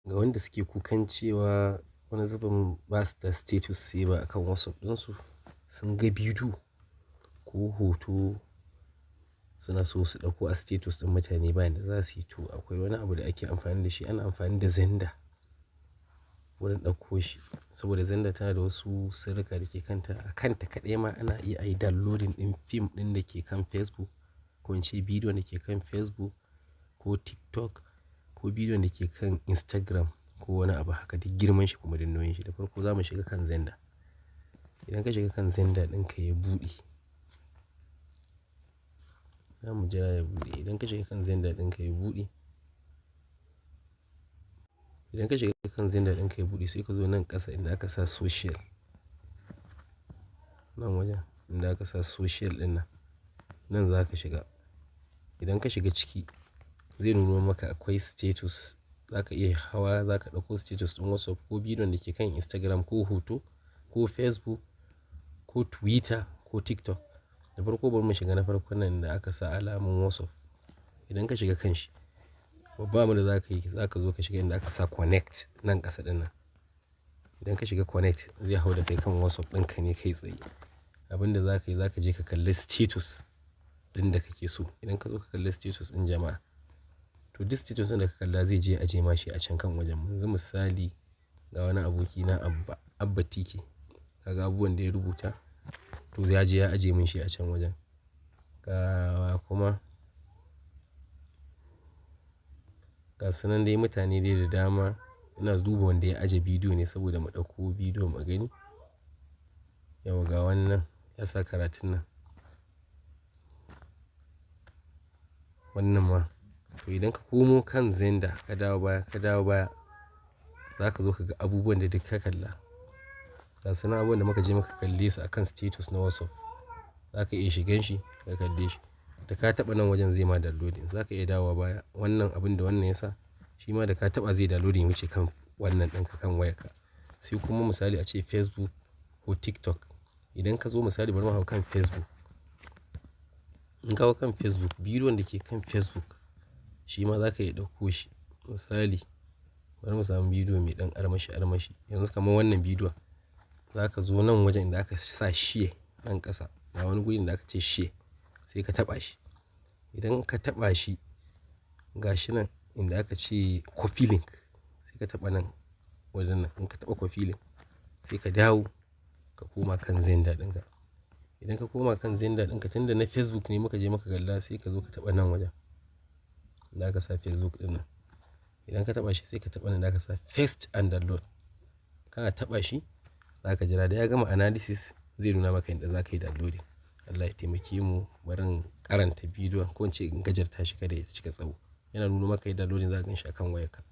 Ga wanda suke kukan cewa wani zubin ba su da status saver akan WhatsApp ɗinsu, sun ga bidiyo ko hoto suna so su ɗauko a status ɗin mutane bayan da za su yi to akwai wani abu da ake amfani da shi. Ana amfani da Xender wurin ɗauko shi saboda Xender tana da wasu sirrika da ke kanta. A kanta kaɗai ma ana iya ayi downloading ɗin fim ɗin da ke kan Facebook ko in ce bidiyon da ke kan Facebook ko TikTok ko bidiyon da ke kan Instagram ko wani abu haka duk girman shi kuma duk nauyin shi. Da farko za mu shiga kan Xender. Idan ka shiga kan Xender ɗinka ya buɗe, za mu jira ya buɗe. Idan ka shiga kan Xender ɗinka ya buɗe, idan ka shiga kan Xender ɗinka ya buɗe sai ka zo nan ƙasa inda aka sa social. Nan wajen inda aka sa social ɗin nan, nan za ka shiga. Idan ka shiga ciki zai nuno maka akwai status. Za ka iya hawa, za ka ɗauko status ɗin WhatsApp ko bidiyon da ke kan Instagram ko hoto ko Facebook ko Twitter ko TikTok. Da farko bari mu shiga na farkon nan da aka sa alamun WhatsApp. Idan ka shiga kan shi, babban abin da za ka yi, za ka zo ka shiga inda aka sa connect nan ƙasa ɗin nan. Idan ka shiga connect zai hau da kai kan WhatsApp ɗinka ne kai tsaye. Abin da za ka yi, za ka je ka kalli status ɗin da kake so. Idan ka zo ka kalli status ɗin jama'a, to duk status ɗin da ka kalla zai je aje ma shi a can kan wajen. Yanzu misali ga wani abokina Abba Tike, kaga abubuwan da ya rubuta to ya je ya aje min shi a can wajen. Ga kuma ga sunan dai mutane dai da dama. Ina duba wanda ya aje bidiyo ne saboda mu ɗauko bidiyo mu gani. Yau ga wannan ya sa karatun nan. Wannan ma. To idan ka komo kan Xender ka dawo baya, ka dawo baya, za ka zo ka ga abubuwan da duk ka kalla. Ga sunan abubuwan da muka je muka kalle su akan status na WhatsApp. Za ka iya shigan shi ka kalle shi. Da ka taɓa nan wajen zai ma downloading. Za ka iya dawowa baya. Wannan abin da wannan ya sa shi ma da ka taɓa zai downloading ya wuce kan wannan ɗinka kan wayarka. Sai kuma misali ace Facebook ko TikTok. Idan ka zo misali bari mu hau kan Facebook. In ka hau kan Facebook, bidiyon da ke kan Facebook shi ma za ka iya ɗauko shi. Misali bari mu samu bidiyo mai ɗan armashi armashi. Yanzu kamar wannan bidiyon za ka zo nan wajen inda aka sa share nan ƙasa. Ga wani guri inda aka ce share sai ka taɓa shi. Idan ka taɓa shi ga shi nan inda aka ce copy link sai ka taɓa nan wajen nan. In ka taɓa copy link sai ka dawo ka koma kan Xender ɗinka. Idan ka koma kan Xender ɗinka tunda na Facebook ne muka je muka kalla sai ka zo ka taɓa nan wajen inda aka sa Facebook ɗin nan. Idan ka taɓa shi sai ka taɓa nan inda aka sa paste and download. Kana taɓa shi za ka jira da ya gama analysis zai nuna maka inda za ka yi downloading. Allah ya taimake mu bari in karanta bidiyon ko in ce in gajarta shi kada ya cika tsawo. Yana nuno maka yadda downloading za ka gan shi a kan wayarka.